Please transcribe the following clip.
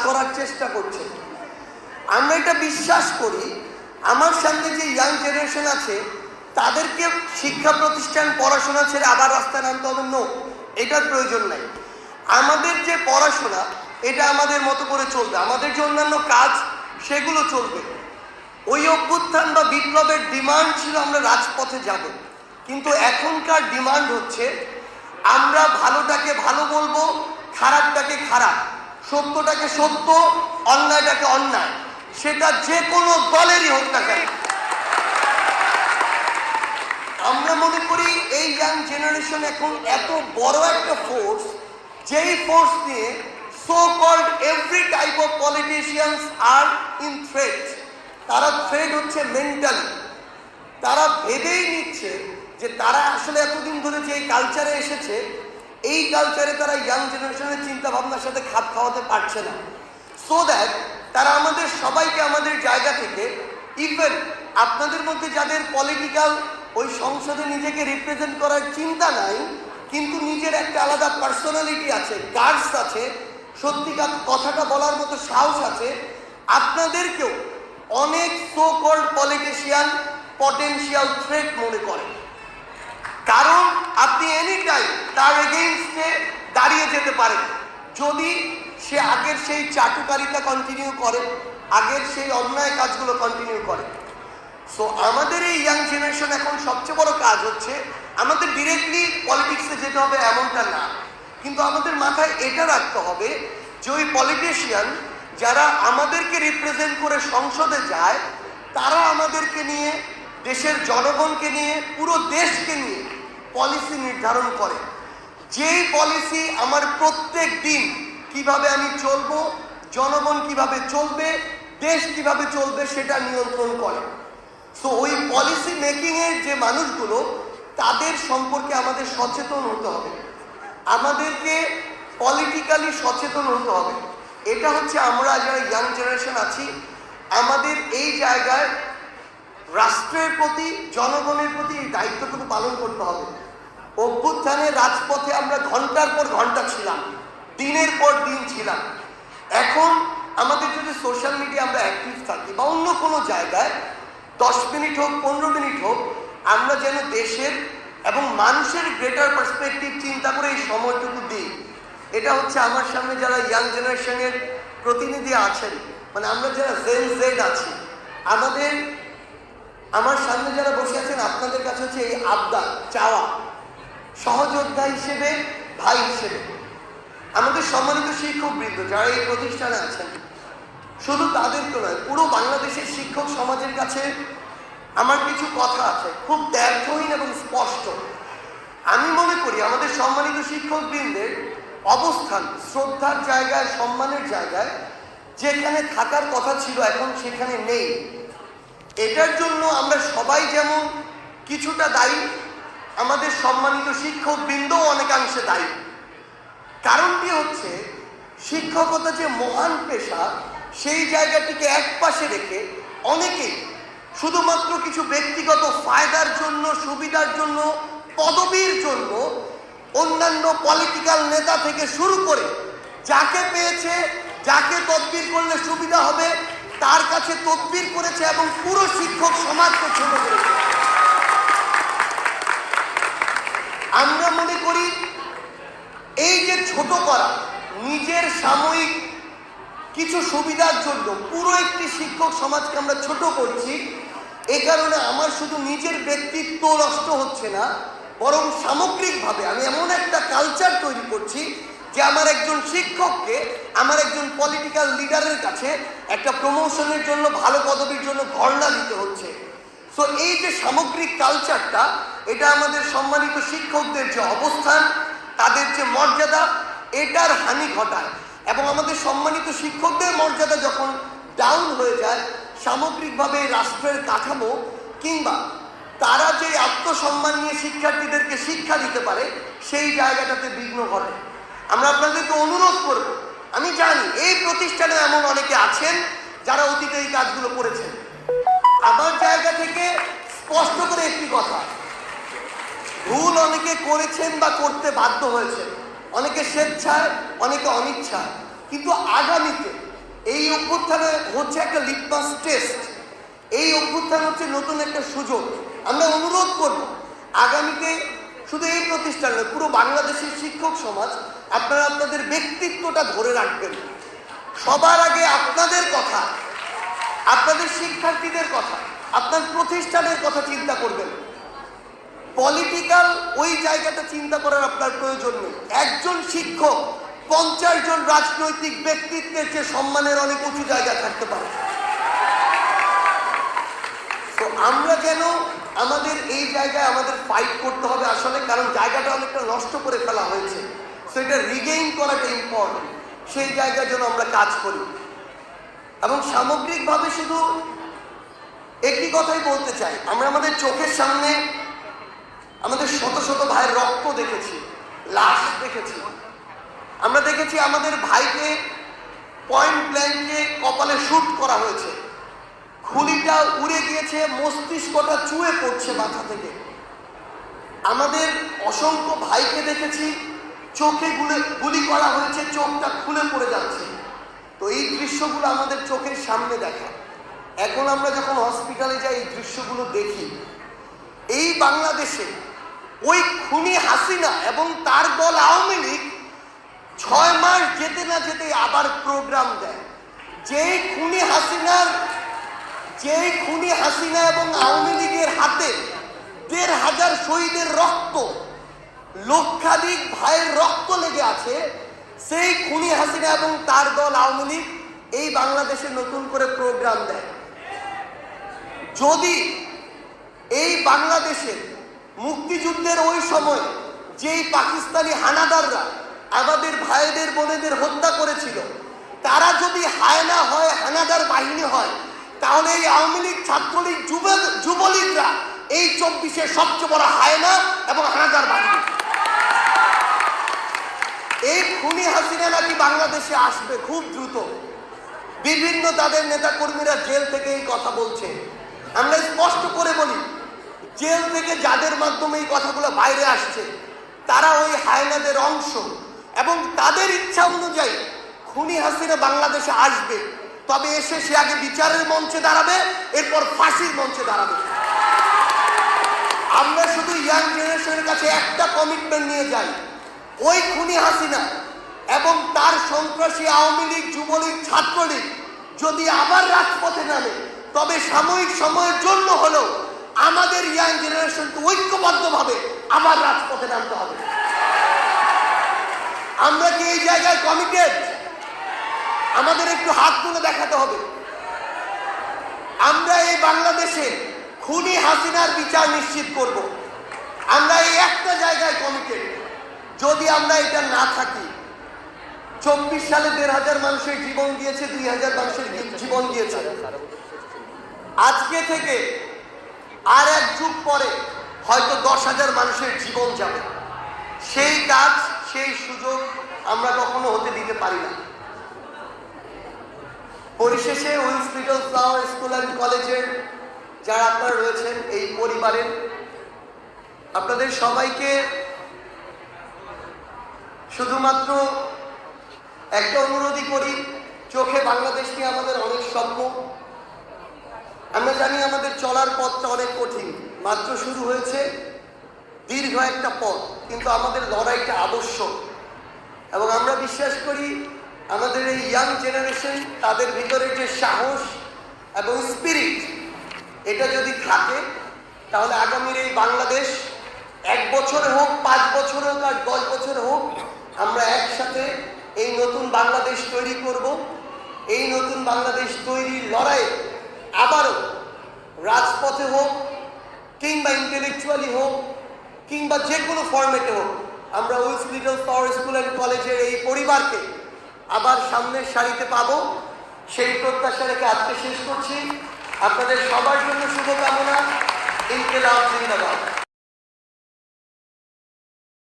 করার চেষ্টা করছে। আমরা এটা বিশ্বাস করি, আমার সামনে যে ইয়াং জেনারেশন আছে তাদেরকে শিক্ষা প্রতিষ্ঠান পড়াশোনা ছেড়ে আবার রাস্তায় নামতে হবে, নো, এটার প্রয়োজন নাই। আমাদের যে পড়াশোনা এটা আমাদের মতো করে চলবে, আমাদের যে অন্যান্য কাজ সেগুলো চলবে। ওই অভ্যুত্থান বা বিপ্লবের ডিমান্ড ছিল আমরা রাজপথে যাব, কিন্তু এখনকার ডিমান্ড হচ্ছে আমরা ভালোটাকে ভালো বলবো, খারাপটাকে খারাপ, সত্যটাকে সত্য, অন্যায়টাকে অন্যায়, সেটা যে কোনো দলেরই হোক না কেন। আমরা মনে করি এই ইয়াং জেনারেশন এখন এত বড় একটা ফোর্স, যেই ফোর্স নিয়ে so called every type of politicians are in threat. তারা থ্রেট হচ্ছে মেন্টালি। তারা ভেবেই নিচ্ছে যে তারা আসলে এতদিন ধরে যে কালচারে এসেছে, এই কালচারে তারা ইয়াং জেনারেশনের চিন্তা ভাবনার সাথে খাপ খাওয়াতে পারছে না। সো দ্যাট তারা আমাদের সবাইকে আমাদের জায়গা থেকে, ইভেন আপনাদের মধ্যে যাদের পলিটিক্যাল ওই সংসদে নিজেকে রিপ্রেজেন্ট করার চিন্তা নাই, কিন্তু নিজের একটা আলাদা পার্সোনালিটি আছে, গার্ডস আছে, সত্যিকার কথাটা বলার মতো সাহস আছে, আপনাদেরকেও অনেক so called politician potential threat মনে করে। কারণ আপনি এনি টাইম তার এগেইনস্টে দাঁড়িয়ে যেতে পারেন যদি সে আগের সেই চাটুকারিতা কন্টিনিউ করে, আগের সেই অন্যায় কাজগুলো কন্টিনিউ করে। সো আমাদের এই ইয়াং জেনারেশন এখন সবচেয়ে বড় কাজ হচ্ছে, আমাদের ডিরেক্টলি পলিটিক্সে যেতে হবে এমনটা না, কিন্তু আমাদের মাথায় এটা রাখতে হবে যে ওই পলিটিশিয়ান যারা আমাদেরকে রিপ্রেজেন্ট করে সংসদে যায়, তারা আমাদেরকে নিয়ে, দেশের জনগণকে নিয়ে, পুরো দেশকে নিয়ে পলিসি নির্ধারণ করে। যেই পলিসি আমার প্রত্যেক দিন কিভাবে আমি চলবো, জনগণ কিভাবে চলবে, দেশ কিভাবে চলবে সেটা নিয়ন্ত্রণ করে। সো ওই পলিসি মেকিংয়ের যে মানুষগুলো, তাদের সম্পর্কে আমাদের সচেতন হতে হবে, আমাদেরকে পলিটিক্যালি সচেতন হতে হবে। এটা হচ্ছে আমরা যারা ইয়াং জেনারেশন আছি, আমাদের এই জায়গায় রাষ্ট্রের প্রতি, জনগণের প্রতি এই দায়িত্বটুকু পালন করতে হবে। অভ্যুত্থানে রাজপথে আমরা ঘন্টার পর ঘন্টা ছিলাম, দিনের পর দিন ছিলাম। এখন আমাদের যদি সোশ্যাল মিডিয়া আমরা অ্যাক্টিভ থাকি বা অন্য কোনো জায়গায় 10 মিনিট হোক, 15 মিনিট হোক, আমরা যেন দেশের এবং মানুষের গ্রেটার পার্সপেক্টিভ চিন্তা করে এই সময়টুকু দিই। এটা হচ্ছে আমার সামনে যারা ইয়াং জেনারেশনের প্রতিনিধি আছেন, মানে আমরা যারা জেন জেড আছি, আমার সামনে যারা বসে আছেন, আপনাদের কাছে হচ্ছে এই আবদার, চাওয়া, সহযোদ্ধা হিসেবে, ভাই হিসেবে, আমাদের সম্মানিত শিক্ষকবৃন্দ যারা এই প্রতিষ্ঠানে আছেন, শুধু তাদেরকে নয়, পুরো বাংলাদেশের শিক্ষক সমাজের কাছে আমার কিছু কথা আছে, খুব দ্ব্যর্থহীন এবং স্পষ্ট। আমি মনে করি আমাদের সম্মানিত শিক্ষকবৃন্দের অবস্থান শ্রদ্ধার জায়গায়, সম্মানের জায়গায়, যেখানে থাকার কথা ছিল এখন সেখানে নেই। এটার জন্য আমরা সবাই যেমন কিছুটা দায়ী, আমাদের সম্মানিত শিক্ষকবৃন্দও অনেকাংশে দায়ী। কারণটি হচ্ছে, শিক্ষকতা যে মহান পেশা, সেই জায়গাটিকে এক পাশে রেখে অনেকেই শুধুমাত্র কিছু ব্যক্তিগত ফায়দার জন্য, সুবিধার জন্য, পদবীর জন্য অন্যান্য পলিটিক্যাল নেতা থেকে শুরু করে যাকে পেয়েছে, যাকে তদবির করলে সুবিধা হবে তার কাছে তদবির করেছে এবং পুরো শিক্ষক সমাজকে ছোট করেছে। আমরা মনে করি এই যে ছোট করা, নিজের সাময়িক কিছু সুবিধার জন্য পুরো একটি শিক্ষক সমাজকে আমরা ছোট করছি, এ কারণে আমার শুধু নিজের ব্যক্তিত্ব নষ্ট হচ্ছে না, বরং সামগ্রিকভাবে আমি এমন একটা কালচার তৈরি করছি যে আমার একজন শিক্ষককে আমার একজন পলিটিক্যাল লিডারের কাছে একটা প্রমোশনের জন্য, ভালো পদবীর জন্য ধর্ণা দিতে হচ্ছে। সো এই যে সামগ্রিক কালচারটা, এটা আমাদের সম্মানিত শিক্ষকদের যে অবস্থান, তাদের যে মর্যাদা, এটার হানি ঘটায়। এবং আমাদের সম্মানিত শিক্ষকদের মর্যাদা যখন ডাউন হয়ে যায়, সামগ্রিকভাবে রাষ্ট্রের কাঠামো কিংবা তারা যে আত্মসম্মান নিয়ে শিক্ষার্থীদেরকে শিক্ষা দিতে পারে, সেই জায়গাটাতে বিঘ্ন ঘটে। আমরা আপনাদেরকে অনুরোধ করব, আমি জানি এই প্রতিষ্ঠানে এমন অনেকে আছেন যারা অতীতে এই কাজগুলো করেছেন। আমার জায়গা থেকে স্পষ্ট করে একটি কথা, ভুল অনেকে করেছেন বা করতে বাধ্য হয়েছেন, অনেকে স্বেচ্ছায়, অনেকে অনিচ্ছায়, কিন্তু আগামীতে এই অভ্যুত্থানে হচ্ছে একটা লিটমাস টেস্ট, এই অভ্যুত্থান হচ্ছে নতুন একটা সুযোগ। আমরা অনুরোধ করব আগামীতে শুধু এই প্রতিষ্ঠান নয়, পুরো বাংলাদেশের শিক্ষক সমাজ আপনারা আপনাদের ব্যক্তিত্বটা ধরে রাখবেন। সবার আগে আপনাদের কথা, আপনাদের শিক্ষার্থীদের কথা, আপনার প্রতিষ্ঠানের কথা চিন্তা করবেন। পলিটিক্যাল ওই জায়গাটা চিন্তা করার আপনার প্রয়োজন নেই। একজন শিক্ষক 50 জন রাজনৈতিক ব্যক্তিত্বের যে সম্মানের অনেক উঁচু জায়গা থাকতে পারে। তো আমরা যেন আমাদের এই জায়গায় আমাদের ফাইট করতে হবে আসলে, কারণ জায়গাটা অনেকটা নষ্ট করে ফেলা হয়েছে। সো এটা রিগেইন করাটা ইম্পর্টেন্ট, সেই জায়গায় যেন আমরা কাজ করি। এবং সামগ্রিকভাবে শুধু একটি কথাই বলতে চাই, আমরা আমাদের চোখের সামনে আমাদের শত শত ভাইয়ের রক্ত দেখেছি, লাশ দেখেছি। আমরা দেখেছি আমাদের ভাইকে পয়েন্ট ব্ল্যাঙ্কে কপালে শুট করা হয়েছে, খুলিটা উড়ে গিয়েছে, মস্তিষ্কটা চুয়ে পড়ছে মাথা থেকে। আমাদের অসংখ্য ভাইকে দেখেছি চোখে গুলি করা হয়েছে, চোখটা খুলে পড়ে যাচ্ছে। তো এই দৃশ্যগুলো আমাদের চোখের সামনে দেখা। এখন আমরা যখন হসপিটালে যাই এই দৃশ্যগুলো দেখি। এই বাংলাদেশে ওই খুনি হাসিনা এবং তার দল আওয়ামী লীগ 6 মাস যেতে না যেতে আবার প্রোগ্রাম দেয়। যেই খুনি হাসিনা এবং আওয়ামী লীগের হাতে 1,500 শহীদের রক্ত, লক্ষাধিক ভাইয়ের রক্ত লেগে আছে, সেই খুনি হাসিনা এবং তার দল আওয়ামী লীগ এই বাংলাদেশে নতুন করে প্রোগ্রাম দেয়। যদি এই বাংলাদেশে মুক্তিযুদ্ধের ওই সময় যেই পাকিস্তানি হানাদাররা আমাদের ভাইদের বোনেদের হত্যা করেছিল, তারা যদি হায়না হয়, হানাদার বাহিনী হয়, তাহলে এই আওয়ামী লীগ, ছাত্রলীগ, যুবলীগরা এই 24-এর সবচেয়ে বড় হায়না এবং হানাদার বাহিনী। এই খুনি হাসিনা নাকি বাংলাদেশে আসবে খুব দ্রুত। বিভিন্ন তাদের নেতাকর্মীরা জেল থেকে এই কথা বলছে। আমরা স্পষ্ট করে বলি, জেল থেকে যাদের মাধ্যমে এই কথাগুলো বাইরে আসছে তারা ওই হায়নাদের অংশ, এবং তাদের ইচ্ছা অনুযায়ী খুনি হাসিনা বাংলাদেশে আসবে। তবে এসে সে আগে বিচারের মঞ্চে দাঁড়াবে, এরপর ফাঁসির মঞ্চে দাঁড়াবে। আমরা শুধু ইয়াং জেনারেশনের কাছে একটা কমিটমেন্ট নিয়ে যাই, ওই খুনি হাসিনা এবং তার সন্ত্রাসী আওয়ামী লীগ, যুবলীগ, ছাত্রলীগ যদি আবার রাজপথে নামে, তবে সাময়িক সময়ের জন্য হলেও আমাদের ইয়াং জেনারেশনকে ঐক্যবদ্ধভাবে আবার রাজপথে নামতে হবে। আমরা কি এই জায়গায় কমিটেড? আমাদের একটু হাত তুলে দেখাতে হবে। আমরা এই বাংলাদেশে খুনি হাসিনার বিচার নিশ্চিত করব। আমরা এই একটা জায়গায় কমিটেড। যদি আমরা এটা না থাকি, 24 সালে 1,500 মানুষের জীবন গিয়েছে, 2,000 মানুষের জীবন গিয়েছে। আজকে থেকে আর এক যুগ পরে হয়তো 10,000 মানুষের জীবন যাবে। সেই কাজ, সেই সুযোগ আমরা কখনো হতে দিতে পারি না। পরিশেষে Wills Little Flower School and কলেজের যারা আপনারা রয়েছেন, এই পরিবারের আপনাদের সবাইকে শুধুমাত্র একটা অনুরোধই করি, চোখে বাংলাদেশ নিয়ে আমাদের অনেক স্বপ্ন। আমরা জানি আমাদের চলার পথটা অনেক কঠিন, মাত্র শুরু হয়েছে, দীর্ঘ একটা পথ, কিন্তু আমাদের লড়াইটা আবশ্যক। এবং আমরা বিশ্বাস করি আমাদের এই ইয়াং জেনারেশন, তাদের ভিতরে যে সাহস এবং স্পিরিট, এটা যদি থাকে তাহলে আগামীর এই বাংলাদেশ 1 বছরে হোক, 5 বছরে হোক, আর 10 বছরে হোক, আমরা একসাথে এই নতুন বাংলাদেশ তৈরি করব। এই নতুন বাংলাদেশ তৈরির লড়াইয়ে আবারও রাজপথে হোক, কিংবা ইন্টেলেকচুয়ালি হোক, কিংবা যে কোনো ফরম্যাটে হোক, আমরা Wills Little Flower School and কলেজের এই পরিবারকে আবার সামনের সারিতে পাবো, সেই প্রত্যাশা রেখে আজকে শেষ করছি। আপনাদের সবার জন্য শুভকামনা। ইনকিলাব জিন্দাবাদ।